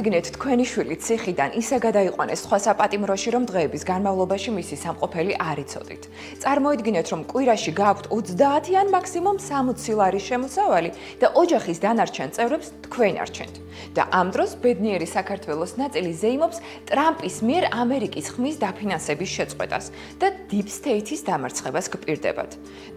წარმოიდგინეთ, თქვენი შვილი ციხიდან ისე გადაიყვანეს სხვა საპატიმროში, რომ დღეების განმავლობაში მისი სამყოფელი არ იცოდით. წარმოიდგინეთ, რომ კვირაში გააქვთ 30 ან მაქსიმუმ 60 ლარის შემოსავალი და ოჯახის დანარჩენ წევრებს თქვენ არჩენთ. და ამ დროს ბედნიერი საქართველოს ნაწილი ზეიმობს ტრამპის მიერ ამერიკის ხმის დაფინანსების შეწყვეტას და Deep State-ის დამარცხებას გპირდებათ.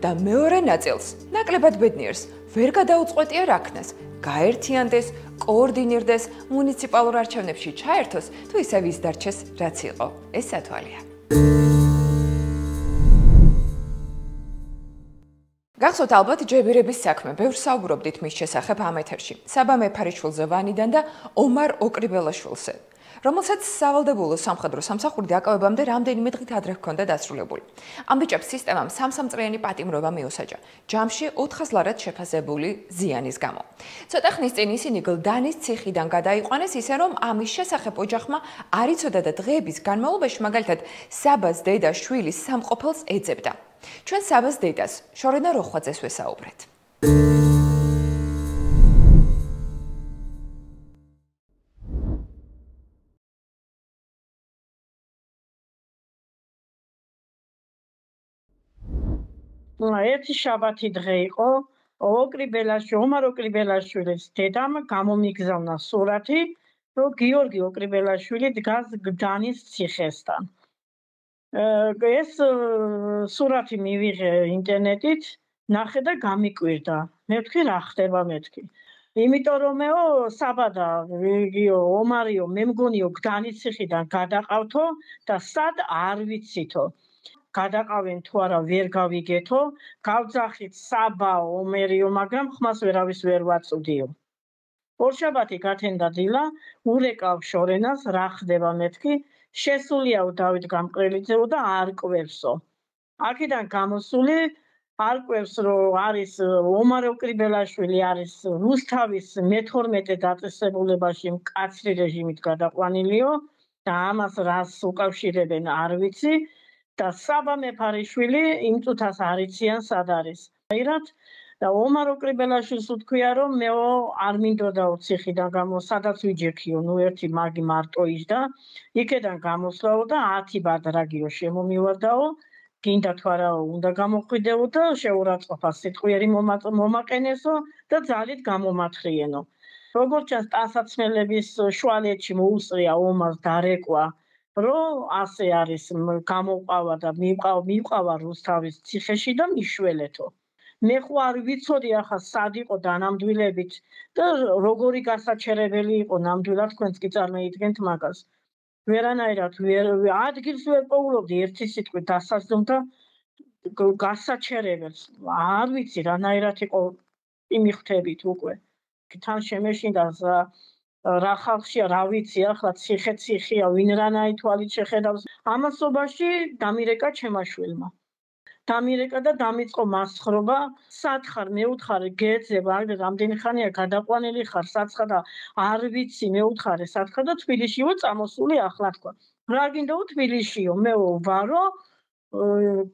და მეორე ნაწილს, ნაკლებად ბედნიერს, ვერ გადაუწყვეტია რაქნას, გაერთიანდეს, კოორდინირდეს, მუნიციპალურ არჩევნებში ჩაერთოს, თუ ისევ ის დარჩეს, რაც იყო. ეს სათვალეა. გახსოვთ ალბათ ჯებირების საქმე, ბევრს საუბრობდით მის შესახებ ამ ეთერში. საბა მეფარიშვილზე ვანიდან და ომარ ოკრიბელაშვილზე, რომელსაც სავალდებულო სამხედრო სამსახური დაკავებამდე რამდენიმე დღით ადრე ჰქონდა დასრულებული. ამ ბიჭებს სისტემამ სამწლიანი პატიმრობა მიუსაჯა, ჯამში 400 ლარად შეფასებული ზიანის გამო. ცოტა ხნის წინ ისინი გლდანის ციხიდან გადაიყვანეს, ისე რომ ამის შესახებ ოჯახმა არ იცოდა და დღეების განმავლობაში მაგალითად საბას დედა შვილის სამყოფელს ეძებდა. ჩვენ საბას დედას, შორენა როხვაძეს ვესაუბრეთ. ერთი შაბათი დღე იყო, ომარ ოკრიბელაშვილის დედამ გამომიგზავნა სურათი, რომ გიორგი ოკრიბელაშვილი დგას გლდანის ციხესთან. ეს სურათი მივიღე ინტერნეტით, ნახე და გამიკვირდა. მე ვთქვი, რა ხდება მეთქი. იმიტომ რომეო საბა და ომარიო მე მგონიო გლდანის ციხიდან გადაყავთო და სად არ ვიცითო. გადაყავენ თუ არა ვერ გავიგეთო, გავძახით საბა ომერიო, მაგრამ ხმას ვერავის ვერ ვაწვდიო. ორშაბათი გათენდა დილა, ურეკავ შორენას, რა ხდება მეთქი, შესულიაო დავით გამყრელიძეო და არ კვევსო. აქედან გამოსული არ კვევს, რომ არის ომარ ოკრიბელაშვილი არის რუსთავის მე-12 დაწესებულებაში მკაცრი რეჟიმით გადაყვანილიო და ამას რას უკავშირებენ არ ვიცი. და საბა მეფარიშვილი იმ წუთას არ იციან სად არის. და ომარ ოკრიბელაშვილს ვთქვია, რომ მეო არ მინდოდაო ციხიდან სადაც ვიჯექიო, ერთი მაგი მარტო იჯდა, იქედან გამოსვლაო და 10 ბადრაგიო შემომივარდაო, გინდა თუ არა უნდა გამოხვიდეო და შეურაცხყოფა სიტყვიერი მომაყენესო და ძალით გამომათხრიენო. როგორც ჩანს, ტანსაცმელების შუალედში მოუსწრია ომარს დარეკვა, რომ ასე არის გამოყავა და მივყავა რუსთავის ციხეში და მიშველეთო. მე ხო არ ვიცოდი ახლა სად იყო დანამდვილებით და როგორი გასაჩერებელი იყო ნამდვილად, თქვენც კი წარმოიდგენთ მაგას. ვერანაირად ადგილს ვერ პოულობდი ერთი სიტყვით დასაჯდომთა გასაჩერებელს. არ ვიცი რანაირად იყო იმიხვდებით უკვე. თან შემეშინდა რა ხალხშია, რა ვიცი, ახლა ციხეა, ვინ რანაირ თვალით შეხედავს. ამასობაში დამირეკა ჩემმა შვილმა. დამირეკა და დამიწყო მასხრობა, სად ხარ, მეუთხარე, გეძებ, რამდენი ხანია გადაყვანილი ხარ, საცხა და არ ვიცი, მეუთხარე, სად ხარ და თბილისშიო წამოსული ახლა თქვა. რა გინდაო თბილისშიო, მე ვარო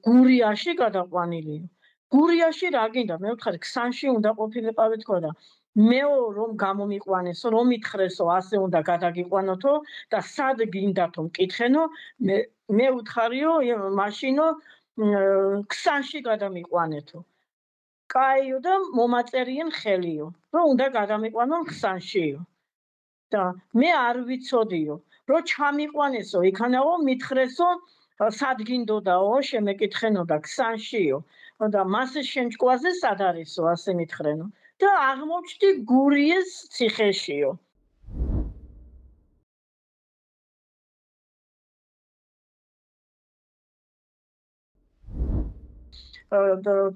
გურიაში გადაყვანილიო. გურიაში რა გინდა, მეუთხარე, ქსანში უნდა ყოფილიყავი თქვა და მეო რომ გამომიყვანესო, რომ მითხრესო, ასე უნდა გადაგიყვანოთო და სად გინდათო მკითხენო, მე უთხარიო, მაშინო ქსანში გადამიყვანეთო. კაიო და მომაწერიენ ხელიო, რომ უნდა გადამიყვანო ქსანშიო. და მე არ ვიცოდიო, რომ ჩამიყვანესო, იქანაო მითხრესო, სად გინდოდაო, შემეკითხენო და ქსანშიო. და მას შემჭკვაზე სად არისო, ასე მითხრენო. და აღმოჩნდი გურიეს ციხეშიო.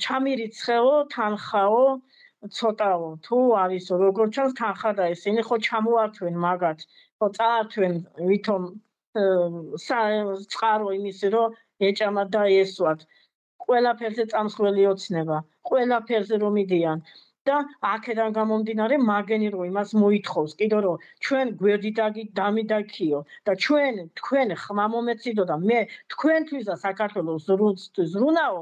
ჩამირიცხეო, თანხაო, ცოტაო, თუ არისო, როგორც ჩანს თანხა და ისინი ხო ჩამოართვენ მაგათ, ხო წაართვენ ვითომ წყარო იმისი, რომ ეჭამათ და ესვათ. ყველაფერზე წამსვლელი ოცნება, ყველაფერზე რომ იდიან. და აქედან გამომდინარე მაგენი რომ იმას მოითხოვს კიდო რომ ჩვენ გვერდით დამიდაქიო და თქვენ ხმა მომეციდო და მე თქვენთვის და საქართველოს ზრუნაო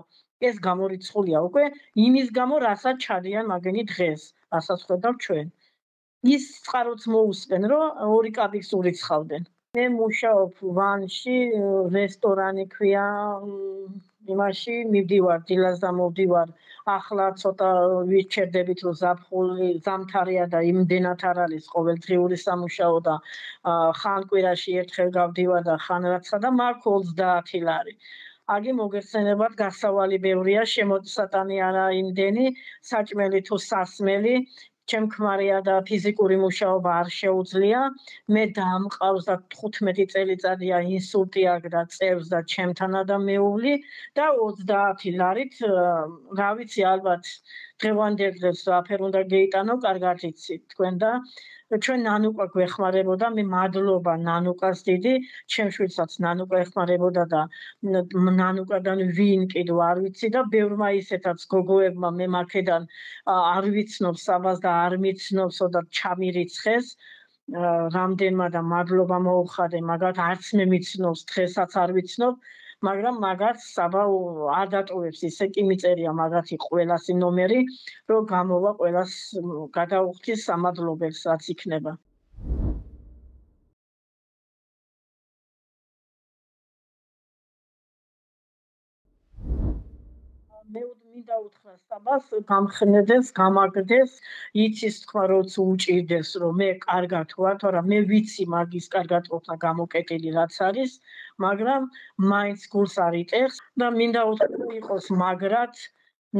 ეს გამორიცხულია უკვე იმის გამო რასაც ჩადიან მაგენი დღეს რასაც ხედავ ჩვენ ის წყაროც მოусმენ, რომ ორი კაბიქს ურიცხავდნენ. მე მუშაობ ვანში, რესტორანი ქვია, იმაში მივდივარ, დილას და მოვდივარ. ახლა ცოტა ვიჩერდებით, რომ ზაფხული ზამთარია და იმდენად არ არის ყოველდღიური სამუშაო და ხან კვირაში ერთხელ გავდივარ და ხან რაცა და მაქვს 30 ლარი. აგი მოგეხსენებათ, გასავალი ბევრია, შემოსატანი არა იმდენი, საჭმელი თუ სასმელი. ჩემ ქმარია და ფიზიკური მუშაობა არ შეუძლია. მე დამყავს და 15 წელიწადია ინსულტი აქვს და წევს და ჩემთანა და მეუვლი და 30 ლარით, რა ვიცი, ალბათ დღევანდელ დღეს რაფერ უნდა გეიტანო, კარგად იცით თქვენ და ჩვენ ნანუკა გვეხმარებოდა, მე მადლობა ნანუკას დიდი, ჩემ შვილსაც ნანუკა ეხმარებოდა და ნანუკადან ვინ კიდევ არ ვიცი და ბევრმა ისეთაც გოგოებმა მე მაქედან არ ვიცნობ საბას და არ მიცნობს და ჩამირიცხეს რამდენმა და მადლობა მოუხადე, მაგათ არც მე მიცნობს, დღესაც არ ვიცნობ, მაგრამ მაგათ საბა არ დატოვებს, ისე კი მიწერია მაგათი ყველასი ნომერი, რომ გამოვა ყველას გადაუხდის სამადლობელს, რაც იქნება. მე მინდა უთხრა საბას, გამხნედეს, გამაგდეს, იცის თქვა, როც უჭირდეს, რომ მე კარგად ვარ, თორემ მე ვიცი მაგის კარგად ყოფნა გამოკეტილი რაც არის, მაგრამ მაინც გულს არ იტეხს და მინდა უთხრა იყოს მაგრად,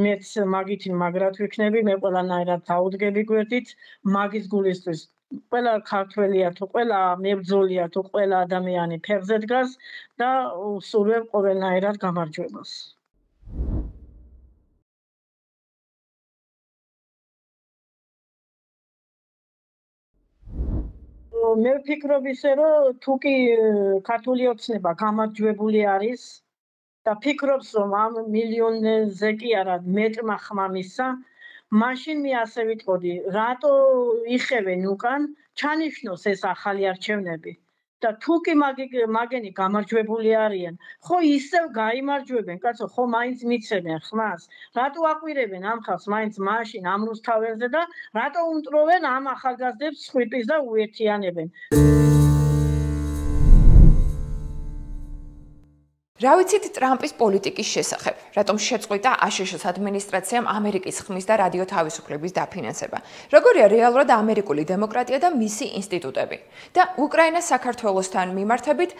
მეც მაგითი მაგრად ვიქნები, მე ყველანაირად დაუდგები გვერდით, მაგის გულისთვის ყველა ქართველია თუ ყველა მებრძოლია თუ ყველა ადამიანი ფეხზე დგას და სურვებ ყველანაირად გამარჯვებას. მე ვფიქრობ ისე, რომ თუ კი ქართული ოცნება გამარჯვებული არის და ფიქრობს, რომ ამ მილიონზე კი არა მეტმა ხმამისა, მაშინ მე ასე ვიტყოდი, რატო იხევენ უკან, ჩანიშნოს ეს ახალი არჩევნები. და თუ კი მაგენი გამარჯვებული არიან, ხო ისევ გაიმარჯვებენ, კაცო, ხო მაინც მიცემენ ხმას. რატო აკვირებენ ამ ხალხს მაინც მაშინ ამ რუსთაველზე და რატო უნტროვენ ამ ახალგაზრდებს სხვიტის და უერთიანებენ? რა ვიცით ტრამპის პოლიტიკის შესახებ? რატომ შეწყვიტა აშშ-ის ადმინისტრაციამ ამერიკის ხმის და რადიო თავისუფლების დაფინანსება? როგორია რეალურად ამერიკული დემოკრატია და მისი ინსტიტუტები? და უკრაინას საქართველოსთან მიმართებით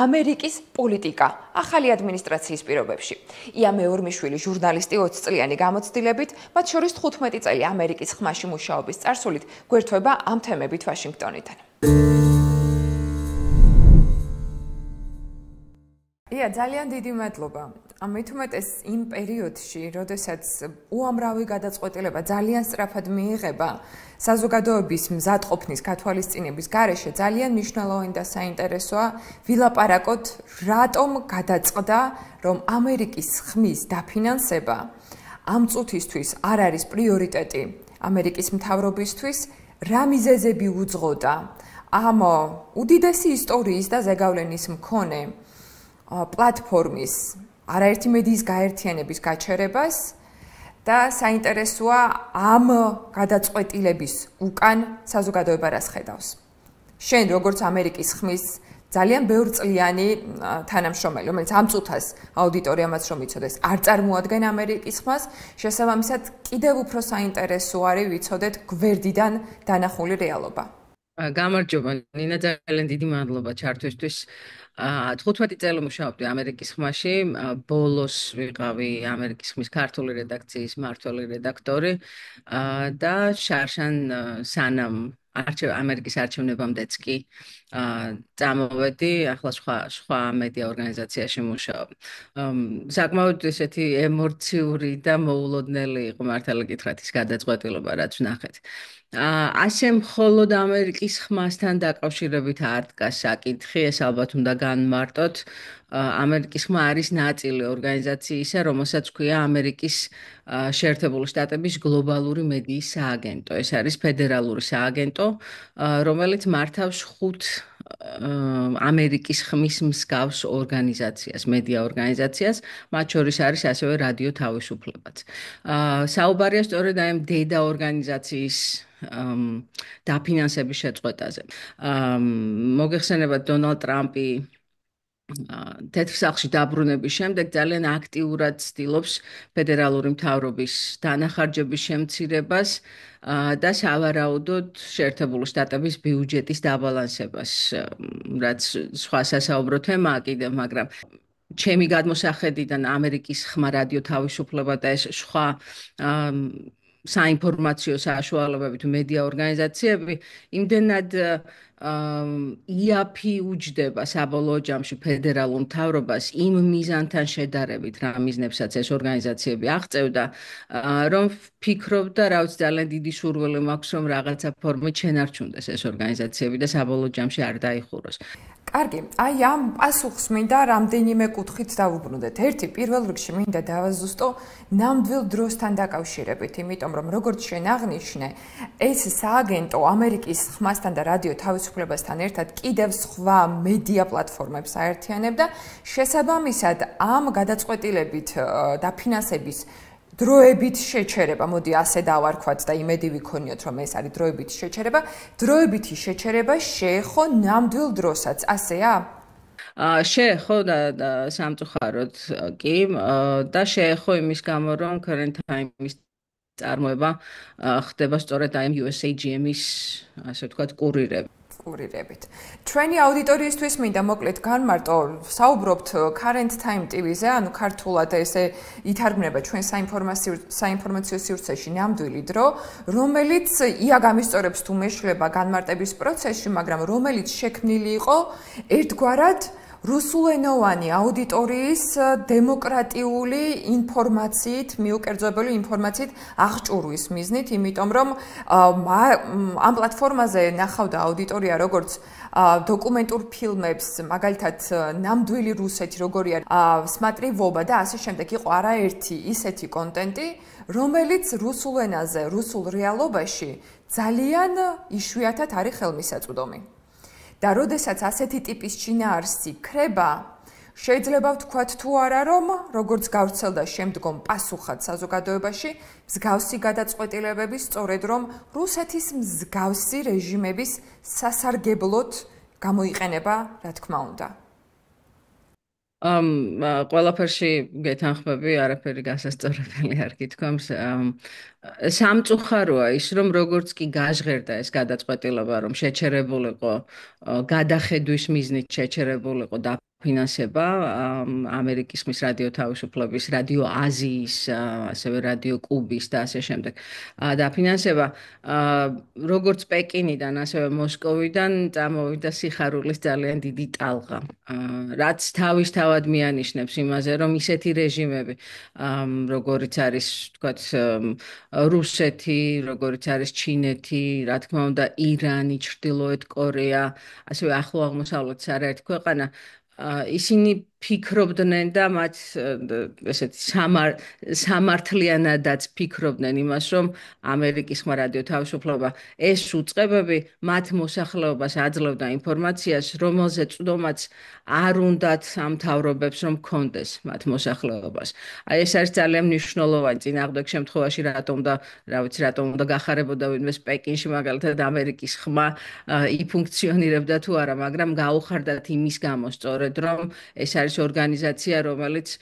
ამერიკის პოლიტიკა ახალი ადმინისტრაციის პირობებში. ია მეორმიშვილი ჟურნალისტი 20 წლიანი გამოცდილებით, მათ შორის 15 წელი ამერიკის ხმაში მუშაობის წარსულით, გვერდება ამ თემებით ვაშინგტონიდან. ია, ძალიან დიდი მადლობა. მით უმეტეს იმ პერიოდში, როდესაც უამრავი გადაწყვეტილება ძალიან სწრაფად მიიღება, საზოგადოების მზადყოფნის გათვალისწინების გარეშე ძალიან მნიშვნელოვანი და საინტერესოა ვილაპარაკოთ, რატომ გადაწყდა, რომ ამერიკის ხმის დაფინანსება ამ წუთისთვის არ არის პრიორიტეტი ამერიკის მთავრობისთვის, რა მიზეზები უძღოდა ამ უდიდესი ისტორიის და ზეგავლენის მქონე პლატფორმის არაერთი მედიის გაერთიანების გაჩერებას და საინტერესოა ამ გადაწყვეტილების უკან საზოგადოება რას ხედავს. შენ როგორც ამერიკის ხმის ძალიან ბევრწლიანი თანამშრომელი, რომელიც ამ წუთას აუდიტორიამაც რომ იცოდეს, არ წარმოადგენ ამერიკის ხმას, შესაბამისად კიდევ უფრო საინტერესო არის ვიცოდეთ გვერდიდან დანახული რეალობა. გამარჯობა, ნინა, ძალიან დიდი მადლობა ჩართვისთვის. 15 წელი მუშაობდი ამერიკის ხმაში, ბოლოს ვიყავი ამერიკის ხმის ქართული რედაქციის მმართველი რედაქტორი და შარშან სანამ ამერიკის არჩევნებამდეც კი წამოვედი, ახლა სხვა მედია ორგანიზაციაში მუშაობ. საკმაოდ ესეთი ემოციური და მოულოდნელი იყო მართალი გითხრათ ის გადაწყვეტილება, რაც ვნახეთ. ასე მხოლოდ ამერიკის ხმასთან დაკავშირებით არ დგას საკითხი, ეს ალბათ უნდა განმარტოთ. ამერიკის ხმა არის ნაწილი ორგანიზაციისა, რომელსაც ქვია ამერიკის შეერთებული შტატების გლობალური მედიის სააგენტო. ეს არის ფედერალური სააგენტო, რომელიც მართავს 5 ამერიკის ხმის მსგავს ორგანიზაციას, მედია ორგანიზაციას, მათ შორის არის ასევე რადიო თავისუფლებაც. საუბარია სწორედ აი ამ დედა ორგანიზაციის დაფინანსების შეწყვეტაზე. მოგეხსენებათ დონალდ ტრამპი თეთრ სახლში დაბრუნების შემდეგ ძალიან აქტიურად ცდილობს ფედერალური მთავრობის დანახარჯების შემცირებას და სავარაუდოდ შეერთებული შტატების ბიუჯეტის დაბალანსებას, რაც სხვა სასაუბრო თემაა კიდევ, მაგრამ ჩემი გადმოსახედიდან ამერიკის ხმა რადიო თავისუფლება და ეს სხვა საინფორმაციო საშუალებები თუ მედია ორგანიზაციები იმდენად იაფი უჯდება საბოლოო ჯამში ფედერალურ მთავრობას იმ მიზანთან შედარებით, რა მიზნებსაც ეს ორგანიზაციები აღწევდა, რომ ფიქრობდა, რა ვიცი, ძალიან დიდი სურვილი მაქვს, რომ რაღაცა ფორმით შენარჩუნდეს ეს ორგანიზაციები და საბოლოო ჯამში არ დაიხუროს. კარგი, აი ამ პასუხს მინდა რამდენიმე კუთხით დავუბრუნდეთ. ერთი, პირველ რიგში მინდა დავაზუსტო ნამდვილ დროსთან დაკავშირებით, იმიტომ რომ როგორც შენ აღნიშნე, ეს სააგენტო ამერიკის ხმასთან და რადიო თავისუფლებასთან ერთად კიდევ სხვა მედია პლატფორმებს აერთიანებდა. შესაბამისად, ამ გადაწყვეტილებით დაფინანსების დროებით შეჩერება, მოდი ასე დავარქვათ და იმედი ვიქონიოთ, რომ ეს არის დროებითი შეჩერება. დროებითი შეჩერება შეეხო ნამდვილ დროსაც, ასეა? შეეხო და სამწუხაროდ კი და შეეხო იმის გამო, რომ current time-ის წარმოება ხდება სწორედ აი USAGM-ის, ასე ვთქვათ, კურირებით. ჩვენი აუდიტორიისთვის მინდა მოკლედ განმარტო, საუბრობთ Current Time TV-ზე, ანუ ქართულად ესე ითარგმნება ჩვენ საინფორმაციო სივრცეში ნამდვილი დრო, რომელიც იაგ ამისწორებს თუ მეშლება განმარტების პროცესში, მაგრამ რომელიც შექმნილი იყო ერთგვარად რუსულენოვანი აუდიტორიის დემოკრატიული ინფორმაციით, მიუკერძოებული ინფორმაციით აღჭურვის მიზნით, იმიტომ რომ ამ პლატფორმაზე ნახავდა აუდიტორია როგორც დოკუმენტურ ფილმებს, მაგალითად ნამდვილი რუსეთი, როგორი არის სმატრივობა და ასე შემდეგ, იყო არაერთი ისეთი კონტენტი, რომელიც რუსულ ენაზე, რუსულ რეალობაში ძალიან იშვიათად არის ხელმისაწვდომი. და როდესაც ასეთი ტიპის შინაარსი ქრება, შეიძლება ვთქვათ თუ არა, რომ როგორც გავრცელდა შემდგომ პასუხად საზოგადოებაში, მსგავსი გადაწყვეტილებები სწორედ რომ რუსეთის მსგავსი რეჟიმების სასარგებლოდ გამოიყენება, რა თქმა უნდა. ყველაფერში გეთანხმები, არაფერი გასასწორებელი არ გითქვამს. სამწუხაროა ის, რომ როგორც კი გაჟღერდა ეს გადაწყვეტილება, რომ შეჩერებულიყო გადახედვის მიზნით შეჩერებულიყო დაფინანსება ამერიკის ხმის რადიო თავისუფლების, რადიო აზიის, ასევე რადიო კუბის და ასე შემდეგ დაფინანსება, როგორც პეკინიდან, ასევე მოსკოვიდან წამოვიდა სიხარულის ძალიან დიდი ტალღა, რაც თავისთავად მიანიშნებს იმაზე, რომ ისეთი რეჟიმები, როგორიც არის, ვთქვათ, რუსეთი, როგორიც არის ჩინეთი, რა თქმა უნდა, ირანი, ჩრდილოეთ კორეა, ასევე ახლო აღმოსავლეთის არაერთი ქვეყანა, ისინი ფიქრობდნენ და მათ ესეთი სამართლიანადაც ფიქრობდნენ იმას, რომ ამერიკის ხმა რადიო თავისუფლება ეს უწყებები მათ მოსახლეობას აძლევდა ინფორმაციას, რომელზეც წვდომაც არ უნდათ ამ მთავრობებს რომ კონდეს მათ მოსახლეობას. აი ეს არის ძალიან მნიშვნელოვანი წინააღმდეგ შემთხვევაში, რატომ უნდა გახარებოდა ვინმეს პეკინში მაგალითად ამერიკის ხმა იფუნქციონირებდა თუ არა, მაგრამ გაუხარდათ იმის გამო სწორედ რომ ეს არის ორგანიზაცია, რომელიც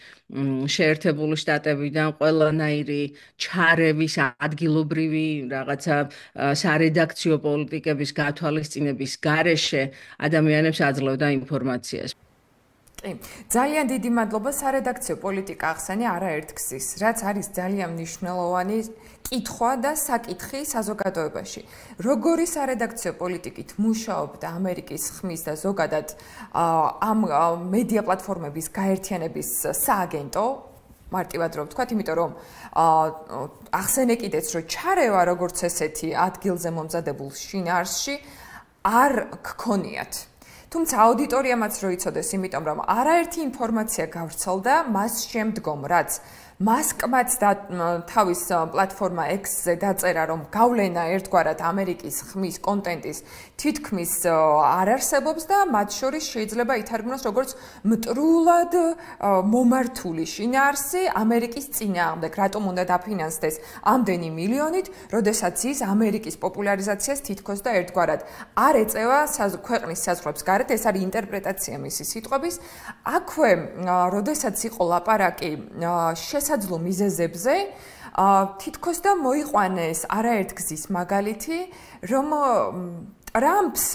შეერთებული შტატებიდან ყველანაირი ჩარევის, ადგილობრივი რაღაცა სარედაქციო პოლიტიკების გათვალისწინების გარეშე ადამიანებს აძლევდა ინფორმაციას. კი, ძალიან დიდი მადლობა სარედაქციო პოლიტიკა ახსენე არაერთ გზის, რაც არის ძალიან მნიშვნელოვანი კითხვა და საკითხი საზოგადოებაში. როგორი სარედაქციო პოლიტიკით მუშაობდა ამერიკის ხმის და ზოგადად ამ მედია პლატფორმების გაერთიანების სააგენტო, მარტივად რომ ვთქვათ, იმიტომ რომ ახსენე კიდეც, რომ ჩარევა როგორც ესეთი ადგილზე მომზადებულ შინაარსში არ გქონიათ. თუმცა აუდიტორიამაც რო იცოდეს, იმიტომ რომ არაერთი ინფორმაცია გავრცელდა მას შემდგომ, რაც მასკმაც და თავის პლატფორმა X-ზე დაწერა, რომ გავლენა ერთგვარად ამერიკის ხმის კონტენტის თითქმის არ არსებობს და მათ შორის შეიძლება ითარგმნოს როგორც მტრულად მომართული შინაარსი ამერიკის წინააღმდეგ. რატომ უნდა დაფინანსდეს ამდენი მილიონით, როდესაც ის ამერიკის პოპულარიზაციას თითქოს და ერთგვარად არ ეწევა ქვეყნის საზღვრებს გარეთ. ეს არის ინტერპრეტაცია მისი სიტყვების. აქვე, როდესაც იყო ლაპარაკი შესაძლო მიზეზებზე, თითქოს და მოიყვანეს არაერთგზის მაგალითი, რომ ტრამპს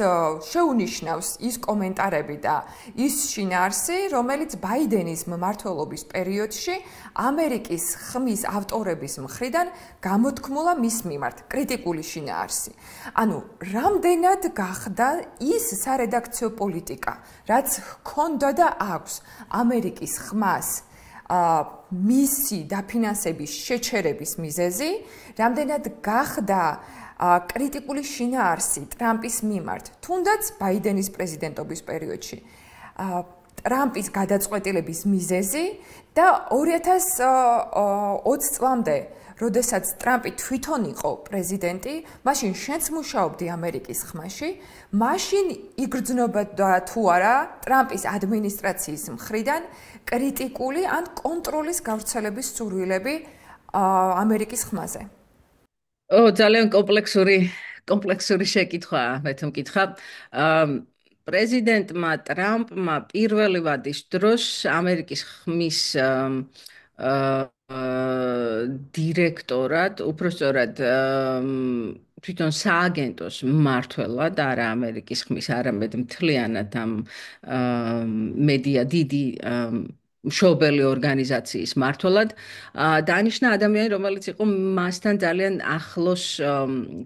შეუნიშნავს ის კომენტარები და ის შინაარსი, რომელიც ბაიდენის მმართველობის პერიოდში ამერიკის ხმის ავტორების მხრიდან გამოთქმულა მის მიმართ, კრიტიკული შინაარსი. ანუ, რამდენად გახდა ის სარედაქციო პოლიტიკა, რაც ჰქონდა და აქვს ამერიკის ხმას მისი დაფინანსების შეჩერების მიზეზი, რამდენად გახდა კრიტიკული შინაარსი ტრამპის მიმართ, თუნდაც ბაიდენის პრეზიდენტობის პერიოდში. ტრამპის გადაწყვეტილების მიზეზი და 2020 წლამდე, როდესაც ტრამპი თვითონ იყო პრეზიდენტი, მაშინ შენც მუშაობდი ამერიკის ხმაში, მაშინ იგრძნობდა თუ არა ტრამპის ადმინისტრაციის მხრიდან კრიტიკული ან კონტროლის გავრცელების სურვილები ამერიკის ხმაზე. ძალიან კომპლექსური შეკითხვაა, მე მკითხა. პრეზიდენტმა ტრამპმა პირველი ვადის დროს ამერიკის ხმის დირექტორად, უпростоრად თვითონ სააგენტოს მმართველად, არა ამერიკის ხმის, არამედ მთლიანად ამ მედია დიდი მშობელი ორგანიზაციის მმართველად დანიშნა ადამიანი, რომელიც იყო მასთან ძალიან ახლოს,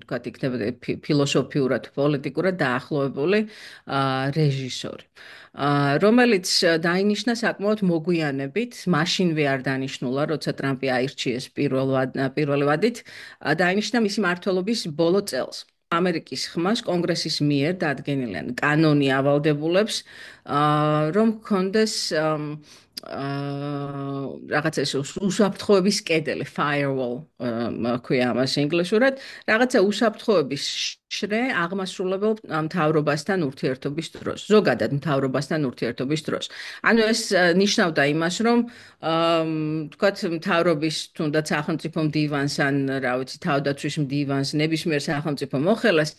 თქვათ, იქნებოდა ფილოსოფიურად, პოლიტიკურად დაახლოებული რეჟისორი. რომელიც დაინიშნა საკმაოდ მოგვიანებით, მაშინვე არ დანიშნულა, როცა ტრამპი აირჩიეს პირველი ვადით, დაინიშნა მისი მმართველობის ბოლო წელს. ამერიკის ხმას კონგრესის მიერ დადგენილენ კანონი ავალდებულებს, რომ ჰქონდეს რაღაცა უსაფრთხოების კედელი, firewall, ქვია ამას ინგლისურად, რაღაცა უსაფრთხოების შრე აღმასრულებელ მთავრობასთან ურთიერთობის დროს, ზოგადად მთავრობასთან ურთიერთობის დროს. ანუ ეს ნიშნავდა იმას, რომ თქვათ მთავრობის თუნდაც სახელმწიფო მდივანს ან რა ვიცი თავდაცვის მდივანს, ნებისმიერ სახელმწიფო მოხელას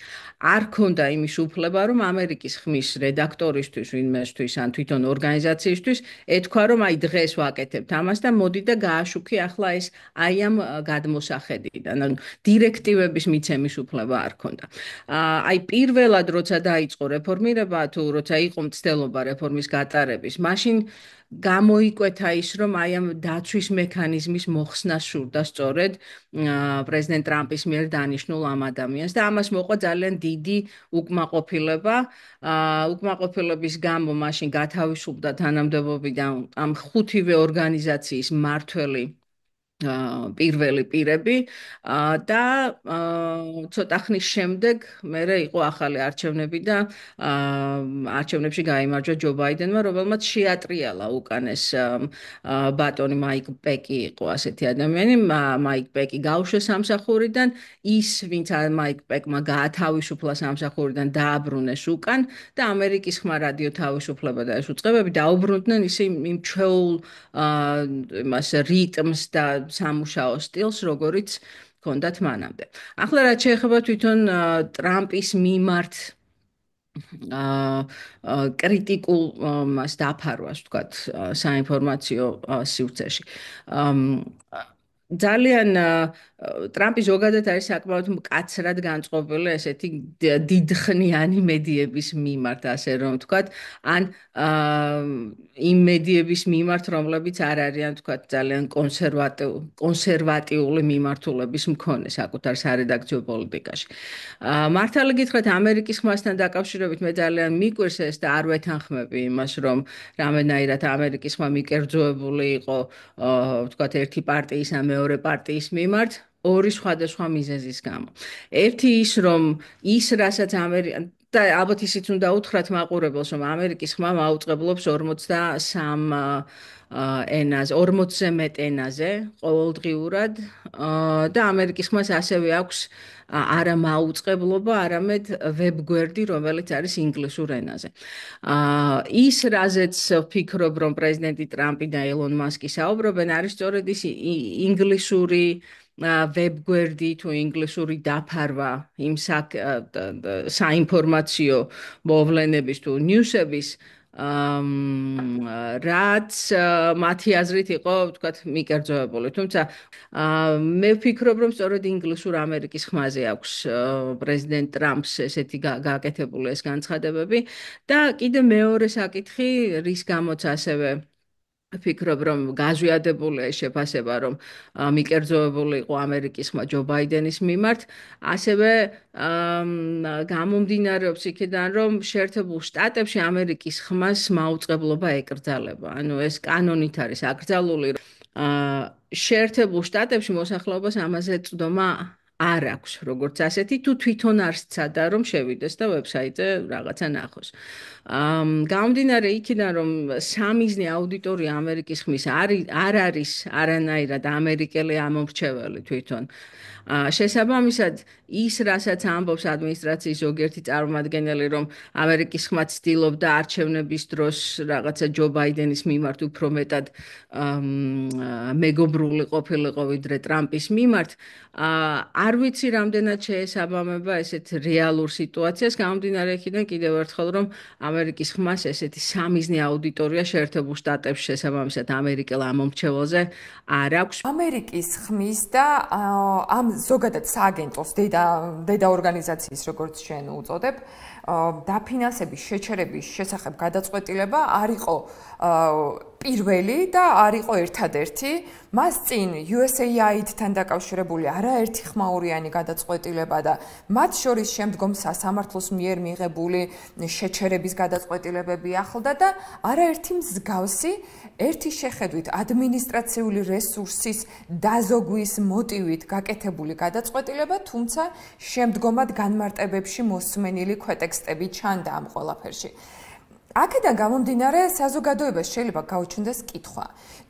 არ ქონდა იმის უფლება, რომ ამერიკის ხმის რედაქტორისთვის, ვინმესთვის ან თვითონ ორგანიზაციისთვის ეთქვა, რომ აი დღეს ვაკეთებთ ამას და მოდი და გააშუქი ახლა ეს აი ამ გადმოსახედიდან. ანუ დირექტივების მიცემის უფლება არ ქონდა. აი პირველად როცა დაიწყო რეფორმირება, თუ როცა იყო მცდელობა რეფორმის გატარების, მაშინ გამოიკვეთა ის, რომ აი ამ დაცვის მექანიზმის მოხსნა სურდა სწორედ პრეზიდენტ ტრამპის მიერ დანიშნულ ამ ადამიანს და ამას მოყვა ძალიან დიდი უკმაყოფილება. უკმაყოფილების გამო მაშინ გათავისუფლდა თანამდებობიდან ამ ხუთივე ორგანიზაციის მმართველი პირველი პირები და ცოტა ხნის შემდეგ მერე იყო ახალი არჩევნები და არჩევნებში გაიმარჯვა ჯო ბაიდენმა, რომელმაც შეატრიალა უკანეს ბატონი მაიკ პეკი იყო ასეთი ადამიანი, მაიკ პეკი გაუშვეს სამსახურიდან, ის ვინც მაიკ პეკმა გაათავისუფლა სამსახურიდან დააბრუნეს უკან და ამერიკის ხმა რადიო თავისუფლება და ეს უწყებები დაუბრუნდნენ ისე იმ ჩვეულ იმას რიტმს და სამუშაო სტილს, როგორიც ჰქონდათ მანამდე. ახლა რაც შეეხება თვითონ ტრამპის მიმართ კრიტიკულ მას დაფარვას, ვთქვათ, საინფორმაციო სივრცეში. ძალიან ტრამპი ზოგადად არის საკმაოდ მკაცრად განწყობილი ესეთი დიდხნიანი მედიების მიმართ, ასე რომ ვთქვათ, ან იმ მედიების მიმართ, რომლებიც არ არიან, ვთქვათ, ძალიან კონსერვატიული მიმართულების მქონე საკუთარ სარედაქციო პოლიტიკაში. მართალი გითხრათ, ამერიკის ხმასთან დაკავშირებით მე ძალიან მიკვირს ეს და არ ვეთანხმები იმას, რომ რამენაირად ამერიკის ხმა მიკერძოებული იყო, ვთქვათ, ერთი პარტიის ან მეორე პარტიის მიმართ. ორი სხვადასხვა მიზეზის გამო. ერთი ის, რომ ის, რასაც და ალბათ ისიც უნდა უთხრათ მაყურებელს, რომ ამერიკის ხმა მაუწყებლობს 43 ენაზე, 40-ზე მეტ ენაზე ყოველდღიურად და ამერიკის ხმას ასევე აქვს არა მაუწყებლობა, არამედ ვებგვერდი, რომელიც არის ინგლისურ ენაზე. ის, რაზეც ვფიქრობ, რომ პრეზიდენტი ტრამპი და ელონ მასკი საუბრობენ, არის სწორედ ის ინგლისური ვებგვერდი თუ ინგლისური დაფარვა იმ საინფორმაციო მოვლენების თუ ნიუსების, რაც მათი აზრით იყო, ვთქვათ, მიკერძოებული. თუმცა მე ვფიქრობ, რომ სწორედ ინგლისურ ამერიკის ხმაზე აქვს პრეზიდენტ ტრამპს ესეთი გაკეთებული ეს განცხადებები და კიდე მეორე საკითხი, რის გამოც ასევე ვფიქრობ, რომ გაზვიადებულია ეს შეფასება, რომ მიკერძოებული იყო ამერიკის ხმა ჯო ბაიდენის მიმართ, ასევე გამომდინარეობს იქიდან, რომ შეერთებულ შტატებში ამერიკის ხმას მაუწყებლობა ეკრძალება. ანუ ეს კანონით არის აკრძალული. შეერთებულ შტატებში მოსახლეობას ამაზე წვდომა არ აქვს, როგორც ასეთი, თუ თვითონ არ სცადა, რომ შევიდეს და ვებსაიტზე რაღაცა ნახოს. გამომდინარე იქიდან, რომ სამიზნე აუდიტორია ამერიკის ხმის არ არის არანაირად ამერიკელი ამომრჩეველი თვითონ. შესაბამისად, ის, რასაც ამბობს ადმინისტრაციის ზოგიერთი წარმომადგენელი, რომ ამერიკის ხმა ცდილობდა არჩევნების დროს რაღაცა ჯო ბაიდენის მიმართ უფრო მეტად მეგობრული ყოფილიყო ვიდრე ტრამპის მიმართ, არ ვიცი რამდენად შეესაბამება ესეთ რეალურ სიტუაციას, გამომდინარე იქიდან კიდევ ერთხელ, რომ ამერიკის ხმას ესეთი სამიზნე აუდიტორია შეერთებულ შტატებში შესაბამისად ამერიკელ ამომრჩეველზე არ აქვს. ამერიკის ხმის და ამ ზოგადად სააგენტოს დედა ორგანიზაციის, როგორც შენ უწოდებ, დაფინანსების შეჩერების შესახებ გადაწყვეტილება არ იყო პირველი და არ იყო ერთადერთი. მას წინ USAID-თან დაკავშირებული არაერთი ხმაურიანი გადაწყვეტილება და მათ შორის შემდგომ სასამართლოს მიერ მიღებული შეჩერების გადაწყვეტილებები ახლდა და არაერთი მსგავსი ერთი შეხედვით ადმინისტრაციული რესურსის დაზოგვის მოტივით გაკეთებული გადაწყვეტილება, თუმცა შემდგომად განმარტებებში მოსმენილი ქვეტექსტები ჩანდა ამ ყველაფერში. აქედან გამომდინარე, საზოგადოებას შეიძლება გაუჩნდეს კითხვა.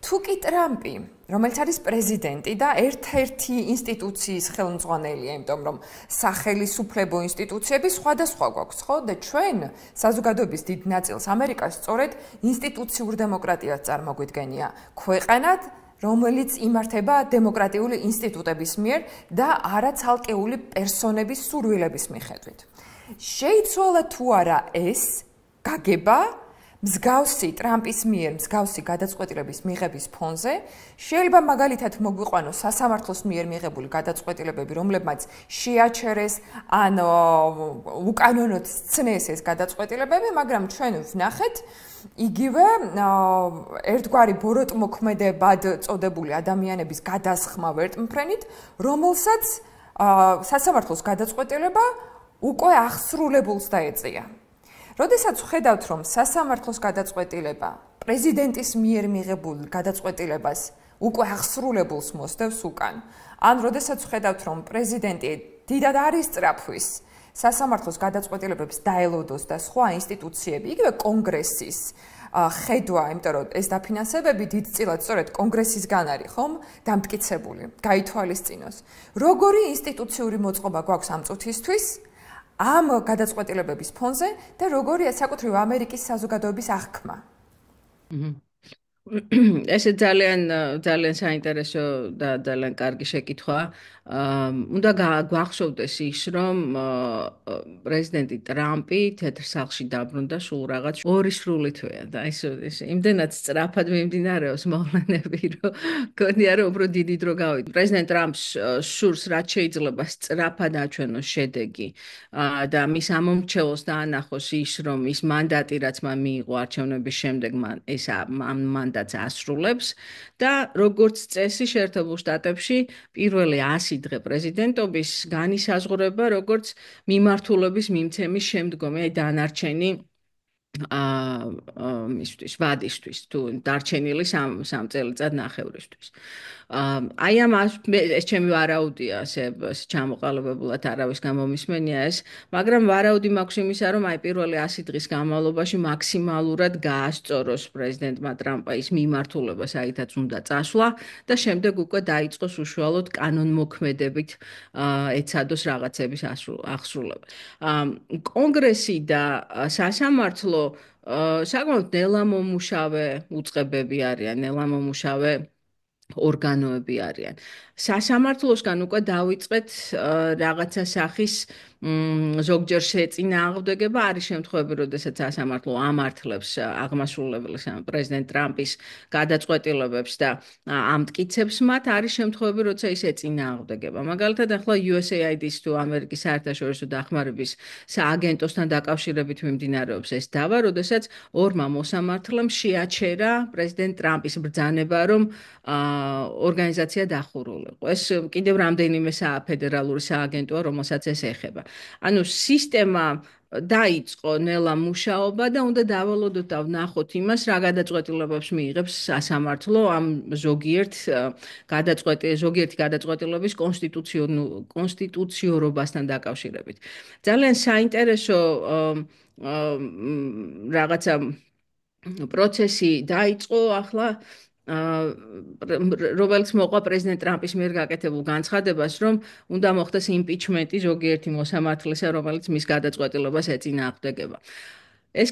თუ კი ტრამპი, რომელიც არის პრეზიდენტი და ერთ-ერთი ინსტიტუციის ხელმძღვანელია, იმიტომ რომ სახელისუფლებო ინსტიტუციები სხვადასხვა გვაქვს, ხო? და ჩვენ საზოგადოების დიდ ნაწილს ამერიკას სწორედ ინსტიტუციურ დემოკრატიას წარმოგვიდგენია. ქვეყანად, რომელიც იმართება დემოკრატიული ინსტიტუტების მიერ და არა ცალკეული პერსონების სურვილების მიხედვით. შეიცვალა თუ არა ეს გაგება მსგავსი ტრამპის მიერ მსგავსი გადაწყვეტილების მიღების ფონზე, შეიძლება მაგალითად მოგვიყვანოს სასამართლოს მიერ მიღებული გადაწყვეტილებები, რომლებმაც შეაჩერეს ან უკანონოდ სცნეს ეს გადაწყვეტილებები, მაგრამ ჩვენ ვნახეთ იგივე ერთგვარი ბოროტმოქმედებად წოდებული ადამიანების გადასხმა ვერტმფრენით, რომელსაც სასამართლოს გადაწყვეტილება უკვე აღსრულებულს დაეწია. როდესაც ვხედავთ, რომ სასამართლოს გადაწყვეტილება პრეზიდენტის მიერ მიღებულ გადაწყვეტილებას უკვე აღსრულებულს მოსდევს უკან, ან როდესაც ვხედავთ, რომ პრეზიდენტი დიდად არის სწრაფვის სასამართლოს გადაწყვეტილებებს დაელოდოს და სხვა ინსტიტუციები, იგივე კონგრესის ხედვა, იმიტომ რომ ეს დაფინანსებები დიდწილად სწორედ კონგრესისგან არის, ხომ, დამტკიცებული, გაითვალისწინოს. როგორი ინსტიტუციური მოწყობა გვაქვს ამ წუთისთვის? ამ გადაწყვეტილებების ფონზე და როგორია საკუთრივ ამერიკის საზოგადოების აღქმა. ესე ძალიან საინტერესო და ძალიან კარგი შეკითხვაა. უნდა გვახსოვდეს ის, რომ პრეზიდენტი ტრამპი თეთრ სახლში დაბრუნდა სულ რაღაც 2 სრული თვეა და ეს იმდენად სწრაფად მიმდინარეობს მოვლენები, რომ გონია რომ უფრო დიდი დრო გავიდა. პრეზიდენტ ტრამპს სურს რაც შეიძლება სწრაფად აჩვენოს შედეგი და მის ამომრჩეველს დაანახოს ის, რომ ის მანდატი, რაც მან მიიღო არჩევნების შემდეგ, ეს მანდატს ასრულებს და როგორც წესი შეერთებულ შტატებში პირველი 100 დღე პრეზიდენტობის განისაზღვრება როგორც მიმართულების მიმცემის შემდგომი დანარჩენი მისთვის ვადისთვის თუ დარჩენილი 3 წელიწად ნახევრისთვის. აი ამ ეს ჩემი ვარაუდია, ასე ჩამოყალიბებულად არავის გამომისმენია ეს, მაგრამ ვარაუდი მაქვს იმისა, რომ აი პირველი 100 დღის განმავლობაში მაქსიმალურად გაასწოროს პრეზიდენტმა ტრამპის მიმართულება, საითაც უნდა წასვლა და შემდეგ უკვე დაიწყოს უშუალოდ კანონმოქმედებით ეცადოს რაღაცების აღსრულება. კონგრესი და სასამართლო საკმაოდ ნელამომუშავე უწყებები არიან, ნელამომუშავე ორგანოები არიან. სასამართლოსგან უკვე დავიწყეთ რაღაცა სახის ზოგჯერ შეწინააღმდეგება, არის შემთხვევები, როდესაც სასამართლო ამართლებს აღმასრულებელს პრეზიდენტ ტრამპის გადაწყვეტილებებს და ამტკიცებს მათ, არის შემთხვევები, როცა ის ეწინააღმდეგება. მაგალითად, ახლა USAID-ის თუ ამერიკის საერთაშორისო დახმარების სააგენტოსთან დაკავშირებით მიმდინარეობს ეს დავა, როდესაც ორმა მოსამართლემ შეაჩერა პრეზიდენტ ტრამპის ბრძანება, რომ ორგანიზაცია დახურულიყო. ეს კიდევ რამდენიმე ფედერალური სააგენტოა, რომელსაც ეს ეხება. ანუ სისტემა დაიწყო ნელა მუშაობა და უნდა დავალოდოთ და ვნახოთ იმას, რა გადაწყვეტილებებს მიიღებს სასამართლო ამ ზოგიერთი გადაწყვეტილების კონსტიტუციურობასთან დაკავშირებით. ძალიან საინტერესო რაღაცა პროცესი დაიწყო ახლა რომელიც მოყვა პრეზიდენტ ტრამპის მიერ გაკეთებულ განცხადებას, რომ უნდა მოხდეს იმპიჩმენტი ზოგიერთი მოსამართლისა, რომელიც მის გადაწყვეტილებას ეწინააღმდეგება. ეს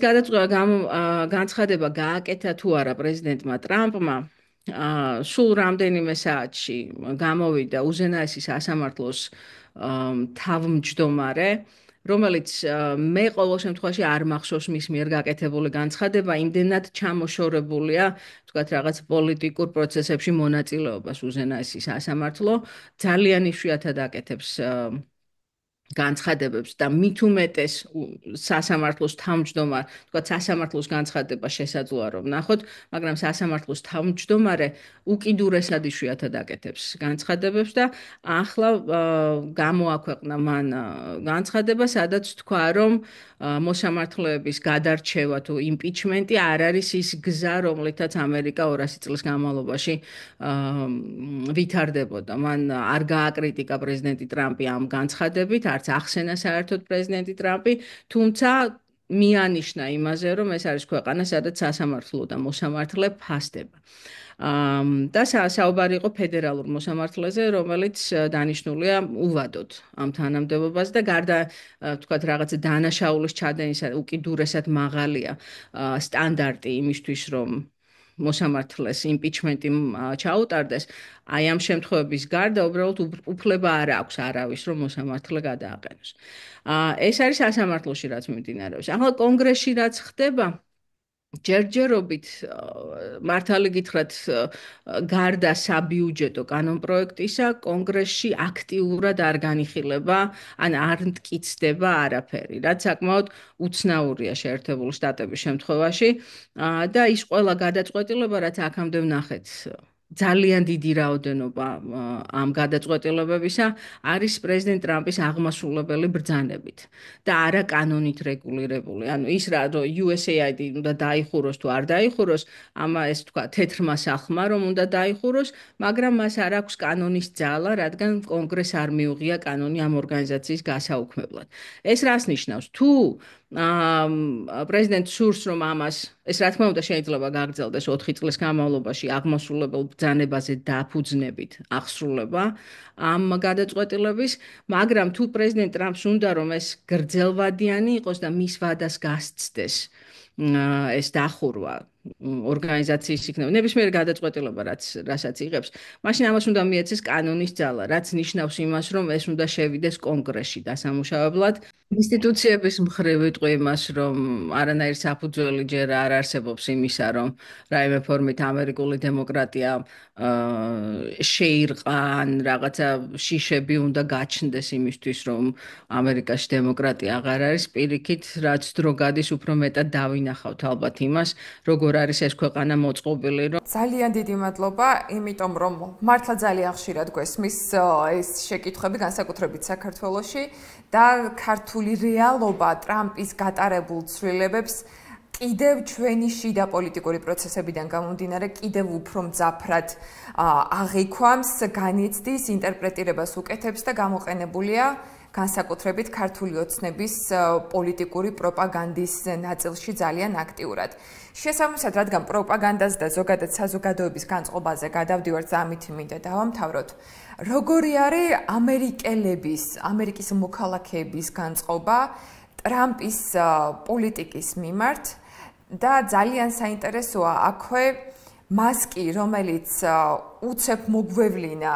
განცხადება გააკეთა თუ არა პრეზიდენტმა ტრამპმა, სულ რამდენიმე საათში გამოვიდა უზენაესი სასამართლოს თავმჯდომარე, რომელიც მე ყოველ შემთხვევაში არ მახსოვს მის მიერ გაკეთებული განცხადება, იმდენად ჩამოშორებულია, თქვათ რაღაც პოლიტიკურ პროცესებში მონაწილეობას უზენაესი სასამართლო, ძალიან იშვიათად აკეთებს განცხადებებს და მით უმეტეს სასამართლოს თავმჯდომარე, თქვათ სასამართლოს განცხადება შესაძლოა რომ ნახოთ, მაგრამ სასამართლოს თავმჯდომარე უკიდურესად იშვიათად აკეთებს განცხადებებს და ახლა გამოაქვეყნა მან განცხადება, სადაც თქვა, რომ მოსამართლეების გადარჩევა თუ იმპიჩმენტი არ არის ის გზა, რომლითაც ამერიკა 200 წლის განმავლობაში ვითარდებოდა. მან არ გააკრიტიკა პრეზიდენტი ტრამპი ამ განცხადებით, არც ახსენა საერთოდ პრეზიდენტი ტრამპი, თუმცა მიანიშნა იმაზე, რომ ეს არის ქვეყანა, სადაც სასამართლო და მოსამართლე ფასდება. და საუბარი იყო ფედერალურ მოსამართლეზე, რომელიც დანიშნულია უვადოდ ამ თანამდებობაზე და გარდა თქვათ რაღაც დანაშაულის ჩადენისა უკიდურესად მაღალია სტანდარტი იმისთვის, რომ მოსამართლეს იმპიჩმენტი ჩაუტარდეს, აი ამ შემთხვევების გარდა უბრალოდ უფლება არ აქვს არავის, რომ მოსამართლე გადააყენოს. ეს არის სასამართლოში რაც მიმდინარეობს. ახლა კონგრესში რაც ხდება, ჯერჯერობით მართალი გითხრათ, გარდა საბიუჯეტო კანონპროექტისა, კონგრესში აქტიურად არ განიხილება, ან არ მტკიცდება არაფერი, რაც საკმაოდ უცნაურია შეერთებული შტატების შემთხვევაში და ის ყველა გადაწყვეტილება, რაც აქამდე ვნახეთ, ძალიან დიდი რაოდენობა ამ გადაწყვეტილებებისა არის პრეზიდენტ ტრამპის აღმასრულებელი ბრძანებით და არა კანონით რეგულირებული. ანუ ის რა რომ USAID უნდა დაიხუროს თუ არ დაიხუროს, ამა ეს თქვა თეთრმა სახლმა რომ უნდა დაიხუროს, მაგრამ მას არ აქვს კანონის ძალა, რადგან კონგრესს არ მიუღია კანონი ამ ორგანიზაციის გასაუქმებლად. ეს რას ნიშნავს? თუ პრეზიდენტ სურს რომ ამას, ეს რა თქმა უნდა შეიძლება გაგრძელდეს 4 წლის განმავლობაში აღმასრულებელ ბრძანებაზე დაფუძნებით აღსრულება ამ გადაწყვეტილების, მაგრამ თუ პრეზიდენტ ტრამპს უნდა რომ ეს გრძელვადიანი იყოს და მის ვადას გასცდეს ეს დახურვა ორგანიზაციის იქნება ნებისმიერი გადაწყვეტილება რასაც იღებს, მაშინ ამას უნდა მიეცეს კანონის ძალა, რაც ნიშნავს იმას, რომ ეს უნდა შევიდეს კონგრესში დასამუშავებლად. ინსტიტუციების მხრივ ვიტყვი იმას, რომ არანაირი საფუძველი ჯერ არ არსებობს იმისა, რომ რაიმე ფორმით ამერიკული დემოკრატია შეირყა ან რაღაცა შიშები უნდა გაჩნდეს იმისთვის, რომ ამერიკაში დემოკრატია აღარ არის, პირიქით, რაც დრო გადის, უფრო მეტად დავინახავთ ალბათ იმას, როგორ არის ეს ქვეყანა მოწყობილი, რომ ძალიან დიდი მადლობა, იმიტომ რომ მართლა ძალიან ხშირად გვესმის ეს შეკითხვები განსაკუთრებით საქართველოში და ქართული რეალობა ტრამპის გატარებულ ცვლილებებს კიდევ ჩვენი შიდა პოლიტიკური პროცესებიდან გამომდინარე კიდევ უფრო მძაფრად აღიქვამს, განიცდის, ინტერპრეტირებას უკეთებს და გამოყენებულია განსაკუთრებით ქართული ოცნების პოლიტიკური პროპაგანდის ნაწილში ძალიან აქტიურად. შესაბამისად, რადგან პროპაგანდას და ზოგადად საზოგადოების განწყობაზე გადავდივართ, ამით მინდა დავამთავროთ. როგორი არის ამერიკის მოქალაქეების განწყობა ტრამპის პოლიტიკის მიმართ და ძალიან საინტერესოა აქვე მასკი, რომელიც უცებ მოგვევლინა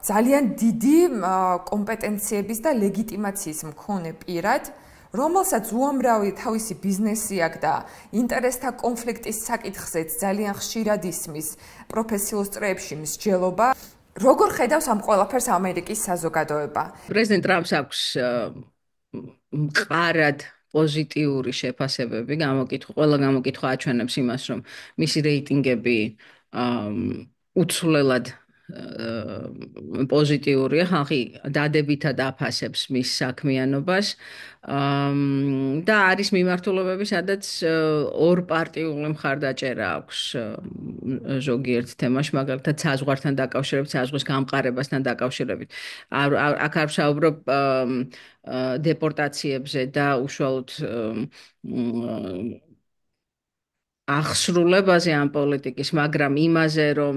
ძალიან დიდი კომპეტენციების და ლეგიტიმაციის მქონე პირად, რომელსაც უამრავი თავისი ბიზნესი აქვს და ინტერესთა კონფლიქტის საკითხზეც ძალიან ხშირად ისმის პროფესიულ წრეებში მსჯელობა. როგორ ხედავს ამ ყველაფერს ამერიკის საზოგადოება? პრეზიდენტ ტრამპს აქვს მყარად პოზიტიური შეფასებები, ყველა გამოკითხვა აჩვენებს იმას, რომ მისი რეიტინგები უცვლელად პოზიტიურია, ხალხი დადებითად აფასებს მის საქმიანობას და არის მიმართულებები, სადაც ორპარტიული მხარდაჭერა აქვს ზოგიერთ თემაში, მაგალითად საზღვართან დაკავშირებით, საზღვრის გამყარებასთან დაკავშირებით. აქ არ ვსაუბრობ დეპორტაციებზე და უშუალოდ აღსრულებაზე ამ პოლიტიკის, მაგრამ იმაზე, რომ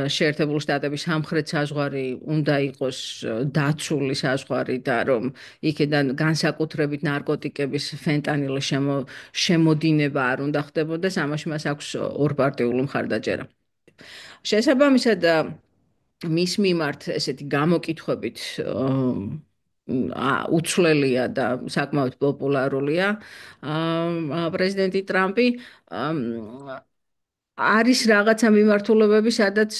შეერთებული შტატების სამხრეთ საზღვარი უნდა იყოს დაცული საზღვარი და რომ იქიდან განსაკუთრებით ნარკოტიკების ფენტანილის შემოდინება არ უნდა ხდებოდეს, ამაში მას აქვს ორპარტიული მხარდაჭერა. შესაბამისად, მის მიმართ ესეთი გამოკითხვებით უცვლელია და საკმაოდ პოპულარულია პრეზიდენტი ტრამპი. არის რაღაცა მიმართულებები, სადაც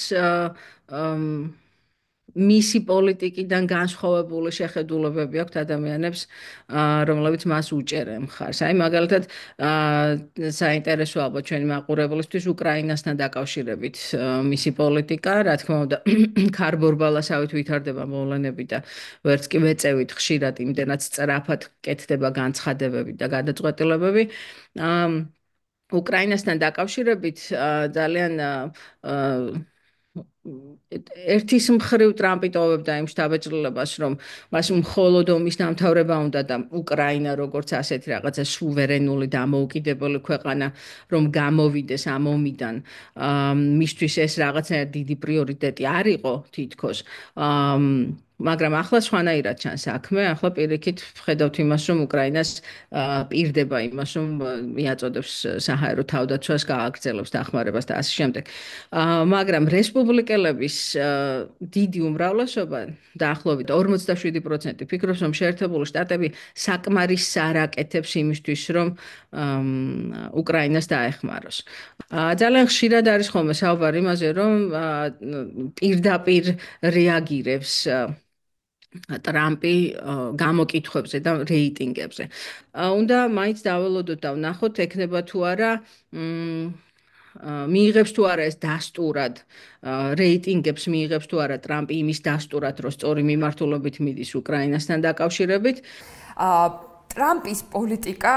მისი პოლიტიკიდან განსხვავებული შეხედულებები აქვს ადამიანებს, რომლებიც მას უჭერენ მხარს. აი მაგალითად, საინტერესო ალბათ ჩვენი მაყურებლისთვის უკრაინასთან დაკავშირებით მისი პოლიტიკა, რა თქმა უნდა, ქარბორბალასავით ვითარდება მოვლენები და ვერც კი ვეწევით ხშირად იმდენად სწრაფად კეთდება განცხადებები და გადაწყვეტილებები. უკრაინასთან დაკავშირებით ძალიან ერთის მხრივ ტრამპი ტოვებდა იმ შთაბეჭდილებას, რომ მას მხოლოდ ომის დამთავრება უნდა და უკრაინა როგორც ასეთი რაღაცა სუვერენული დამოუკიდებელი ქვეყანა, რომ გამოვიდეს ამ ომიდან, მისთვის ეს რაღაცა დიდი პრიორიტეტი არ იყო თითქოს. მაგრამ ახლა სხვანაირად ჩანს საქმე, ახლა პირიქით ვხედავთ იმას, რომ უკრაინას პირდება იმას, რომ მიაწოდებს საჰაერო თავდაცვას, გააგრძელებს დახმარებას და ასე შემდეგ. მაგრამ რესპუბლიკელების დიდი უმრავლესობა, დაახლოებით 47% ფიქრობს, რომ შეერთებული შტატები საკმარისს არ აკეთებს იმისთვის, რომ უკრაინას დაეხმაროს. ძალიან ხშირად არის ხოლმე საუბარი იმაზე, რომ პირდაპირ რეაგირებს ტრამპი გამოკითხვებზე და რეიტინგებზე. უნდა მაინც დაველოდოთ და ვნახოთ, ექნება თუ არა მიიღებს თუ არა ეს დასტურად რეიტინგებს მიიღებს თუ არა ტრამპი იმის დასტურად, რომ სწორი მიმართულებით მიდის უკრაინასთან დაკავშირებით. ტრამპის პოლიტიკა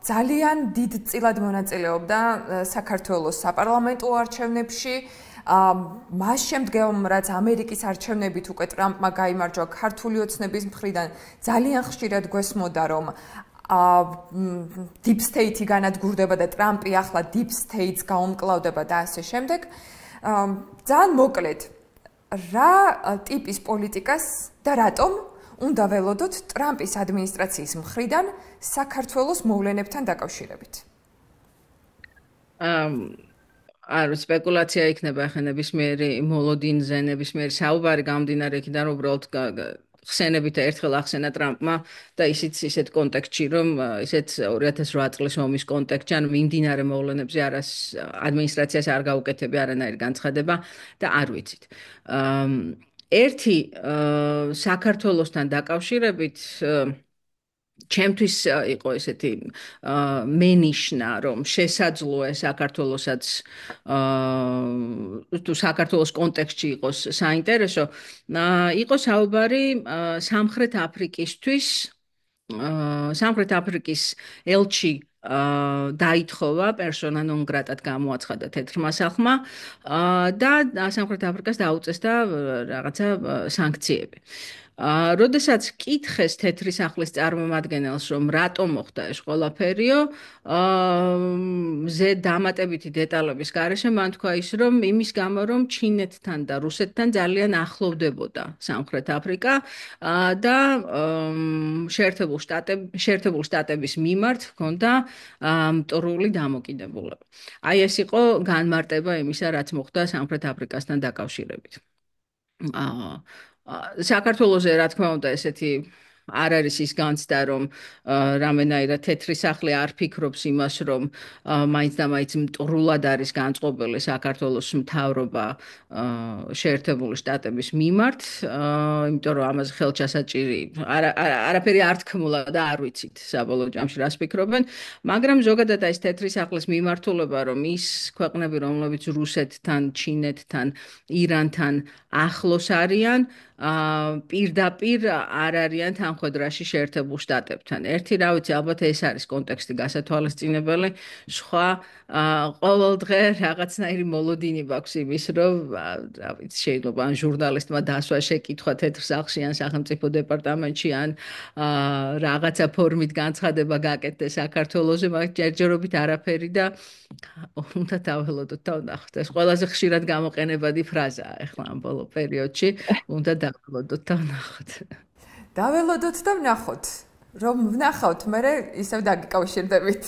ძალიან დიდ წილად მონაწილეობდა საქართველოს საპარლამენტო არჩევნებში. მას შემდგომ, რაც ამერიკის არჩევნებით უკვე ტრამპმა გაიმარჯვა ქართული ოცნების მხრიდან, ძალიან ხშირად გვესმოდა, რომ deep state-ი განადგურდება და ტრამპი ახლა deep state-ს გაუმკლავდება და ასე შემდეგ. ძალიან მოკლედ, რა ტიპის პოლიტიკას და რატომ უნდა ველოდოთ ტრამპის ადმინისტრაციის მხრიდან საქართველოს მოვლენებთან დაკავშირებით? არ სპეკულაცია იქნება ახლა ნებისმიერი მოლოდინზე, ნებისმიერი საუბარი გამდინარე იქიდან, რომ უბრალოდ ხსენებით ერთხელ ახსენა ტრამპმა და ისეთ კონტექსტში, რომ ისეთ 2008 წლის ომის კონტექსტში, ან მიმდინარე მოვლენებზე არას ადმინისტრაციას არ გაუკეთებია არანაირი განცხადება და არ ვიცით. ერთი საქართველოსთან დაკავშირებით ჩემთვის იყო ესეთი მენიშნა, რომ შესაძლოა საქართველოსაც თუ საქართველოს კონტექსტში იყოს საინტერესო, იყო საუბარი სამხრეთ აფრიკისთვის, სამხრეთ აფრიკის ელჩი დაითხოვა persona non grata-ად გამოაცხადა თეთრმა სახლმა და სამხრეთაფრიკას დაუწესდა რაღაცა სანქციები. როდესაც კითხეს თეთრი სახლის წარმომადგენელს, რომ რატომ მოხდა ეს ყველაფერიო, ზე დამატებითი დეტალების გარეშე მან თქვა ის, რომ იმის გამო, რომ ჩინეთთან და რუსეთთან ძალიან ახლოვდებოდა სამხრეთ აფრიკა და შეერთებულ შტატების მიმართ ჰქონდა მტრული დამოკიდებულება. აი ეს იყო განმარტება იმისა, რაც მოხდა სამხრეთ აფრიკასთან დაკავშირებით. საქართველოზე რა თქმა უნდა ესეთი არ არის ის განცდა, რომ რამენაირად თეთრი სახლი არ ფიქრობს იმას, რომ მაინც და მაინც მტრულად არის განწყობილი საქართველოს მთავრობა შეერთებული შტატების მიმართ, იმიტომ რომ ამაზე ხელჩასაჭირი არაფერი არ თქმულა და არ ვიცით საბოლოო ჯამში რას ფიქრობენ, მაგრამ ზოგადად ეს თეთრი სახლის მიმართულება, რომ ის ქვეყნები, რომლებიც რუსეთთან, ჩინეთთან, ირანთან ახლოს არიან, პირდაპირ არ არიან თანხმედრაში შეერთებულ შტატებთან. ერთი რა ვიცი, ალბათ ეს არის კონტექსტი გასათვალისწინებელი, სხვა ყოველდღე რაღაცნაირი მოლოდინი მაქვს იმის, რომ რა ვიცი, შეიძლება ან ჟურნალისტმა დასვა შეკითხვა თეთრ სახლში ან სახელმწიფო დეპარტამენტში ან რაღაცა ფორმით განცხადება გაკეთდეს საქართველოზე, მაგრამ ჯერჯერობით არაფერი და უნდა დაველოდოთ და ვნახოთ. ეს ყველაზე ხშირად გამოყენებადი ფრაზაა ახლა ამ ბოლო პერიოდში, უნდა დაველოდოთ და ვნახოთ. დაველოდოთ და ვნახოთ. რომ ვნახავთ, მერე ისევ დაგიკავშირდებით.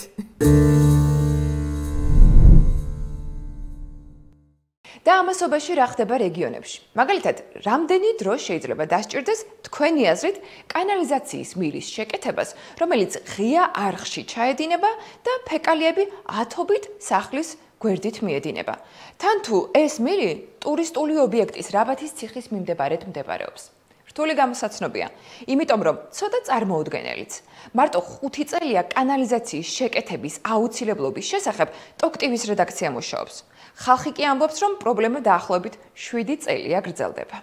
და ამასობაში რა ხდება რეგიონებში? მაგალითად, რამდენი დრო შეიძლება დასჭირდეს თქვენი აზრით კანალიზაციის მილის შეკეთებას, რომელიც ღია არხში ჩაედინება და ფეკალიები ათობით სახლის გვერდით მიედინება. თან თუ ეს მილი ტურისტული ობიექტის რაბათის ციხის მიმდებარედ მდებარეობს. რთული გამოსაცნობია, იმიტომ რომ ცოტა წარმოუდგენელიც. მარტო 5 წელია კანალიზაციის შეკეთების აუცილებლობის შესახებ ტოქტივის რედაქცია მუშაობს. ხალხი კი ამბობს, რომ პრობლემა დაახლოებით 7 წელია გრძელდება.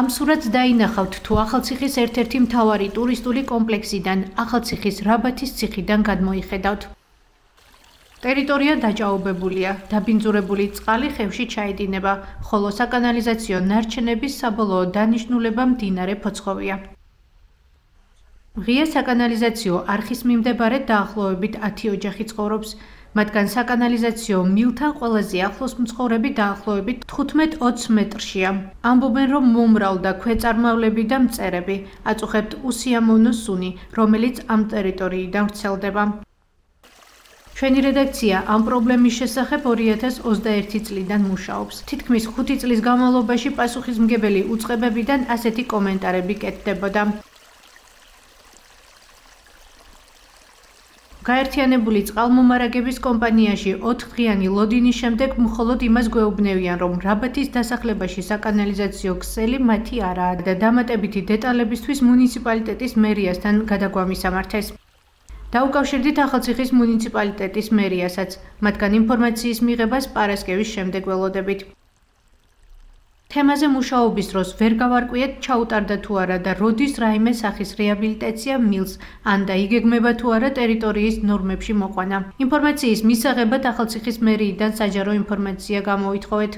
ამ სურათს დაინახავთ თუ ახალციხის ერთ-ერთი მთავარი ტურისტული კომპლექსიდან, ახალციხის რაბათის ციხიდან გადმოიხედავთ. ტერიტორია დაჭაობებულია, დაბინძურებული წყალი ხევში ჩაედინება, ხოლო საკანალიზაციო ნარჩენების საბოლოო დანიშნულება მდინარე ფოცხოვია. ღია საკანალიზაციო არხის მიმდებარედ დაახლოებით 10 ოჯახი ცხოვრობს, მათგან საკანალიზაციო მილთან ყველაზე ახლოს მცხოვრები დაახლოებით 15-20 მეტრშია. ამბობენ, რომ მომრავლდა ქვეწარმავლები და მწერები, აწუხებთ უსიამოვნო სუნი, რომელიც ამ ტერიტორიიდან ვრცელდება. ჩვენი რედაქცია ამ პრობლემის შესახებ 2021 წლიდან მუშაობს. თითქმის 5 წლის განმავლობაში პასუხისმგებელი უწყებებიდან ასეთი კომენტარები კეთდებოდა. გაერთიანებული წყალმომარაგების კომპანიაში 4 დღიანი ლოდინის შემდეგ მხოლოდ იმას გვეუბნევიან, რომ რაბათის დასახლებაში საკანალიზაციო ქსელი მათი არაა და დამატებითი დეტალებისთვის მუნიციპალიტეტის მერიასთან გადაგვამისამართეს. დაუკავშირდით ახალციხის მუნიციპალიტეტის მერიასაც, მათგან ინფორმაციის მიღებას პარასკევის შემდეგ ველოდებით. თემაზე მუშაობის დროს ვერ გავარკვიეთ ჩაუტარდა თუ არა და როდის რაიმე სახის რეაბილიტაცია მილს, ან დაიგეგმება თუ არა ტერიტორიის ნორმებში მოყვანა. ინფორმაციის მისაღებად ახალციხის მერიიდან საჯარო ინფორმაცია გამოვითხოვეთ.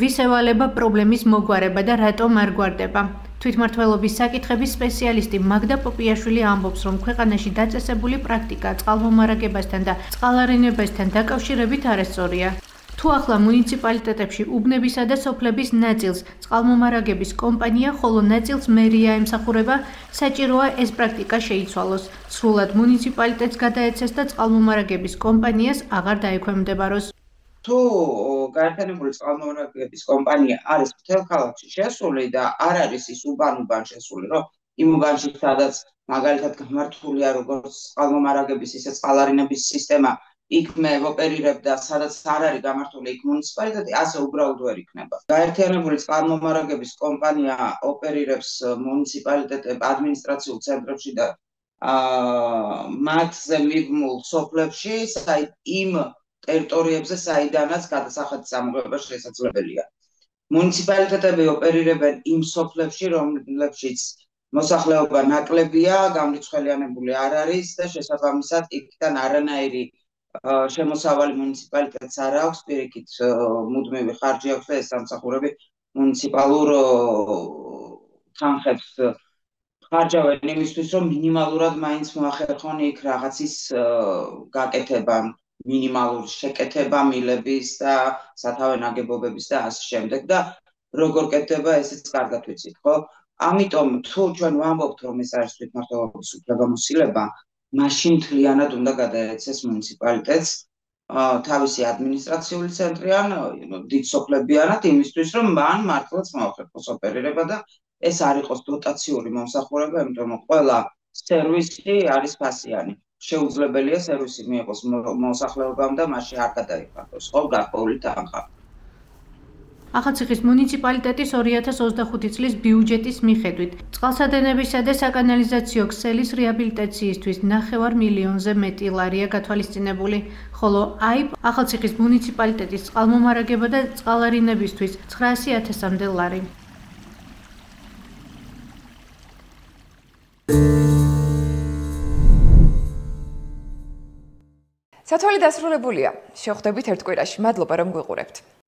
ვის ევალება პრობლემის მოგვარება და რატომ არ გვარდება? თვითმმართველობის საკითხების სპეციალისტი მაგდა პოპიაშვილი ამბობს, რომ ქვეყანაში დაწესებული პრაქტიკა წყალმომარაგებასთან და წყალარენებასთან დაკავშირებით არასწორია. თუ ახლა მუნიციპალიტეტებში უბნებისა და სოფლების ნაწილს წყალმომარაგების კომპანია, ხოლო ნაწილს მერია ემსახურება, საჭიროა ეს პრაქტიკა შეიცვალოს. სრულად მუნიციპალიტეტს გადაეცეს და წყალმომარაგების კომპანიას აღარ დაექვემდებაროს. თუ გაერთიანებული წყალმომარაგების კომპანია არის მთელ ქალაქში შესული და არ არის ის უბან შესული, რომ იმ უბანში სადაც მაგალითად გამართულია როგორც წყალმომარაგების ისე წყალარენების სისტემა, იქ მე ოპერირებ და სადაც არ არის გამართული იქ მუნიციპალიტეტი, ასე უბრალოდ ვერ იქნება. გაერთიანებული წყალმომარაგების კომპანია ოპერირებს მუნიციპალიტეტებ ადმინისტრაციულ ცენტრებში და მათზე მიბმულ სოფლებში, იმ ტერიტორიებზე, საიდანაც გადასახადის ამოღება შესაძლებელია. მუნიციპალიტეტები ოპერირებენ იმ სოფლებში, რომლებშიც მოსახლეობა ნაკლებია, გამრიცხველიანებული არ არის და შესაბამისად იქიდან არანაირი შემოსავალი მუნიციპალიტეტს არ აქვს, პირიქით მუდმივი ხარჯი აქვს და ეს სამსახურები მუნიციპალურ თანხებს ხარჯავენ იმისთვის, რომ მინიმალურად მაინც მოახერხონ იქ რაღაცის გაკეთება, მინიმალური შეკეთება მილების და სათავე ნაგებობების და ასე შემდეგ და როგორ კეთდება ესეც კარგად ვიცით, ხო? ამიტომ თუ ჩვენ ვამბობთ, რომ ეს არის თვითმმართველობის უფლებამოსილება, მაშინ მთლიანად უნდა გადაეცეს მუნიციპალიტეტს თავისი ადმინისტრაციული ცენტრი ან დიდ სოფლებიანად იმისთვის, რომ მან მართლაც მოახერხოს ოპერირება და ეს არ იყოს დოტაციური მომსახურება, იმიტომ რომ ყველა სერვისი არის ფასიანი. შეუძლებელია სერვისი მიიღოს მოსახლეობამ და მასში არ გადაიფაროს ხო გარკვეული თანხა. ახალციხის მუნიციპალიტეტის 2025 წლის ბიუჯეტის მიხედვით წყალსადენებისა და საკანალიზაციო ქსელის რეაბილიტაციისთვის 9 მილიონზე მეტი ლარია გათვალისწინებული, ხოლო აიბ ახალციხის მუნიციპალიტეტის წყალმომარაგება და წყალარინებისთვის 900.000-მდე ლარი. სათვალე დასრულებულია. შევხვდებით ერთ კვირაში. მადლობა რომ გვიყურებთ.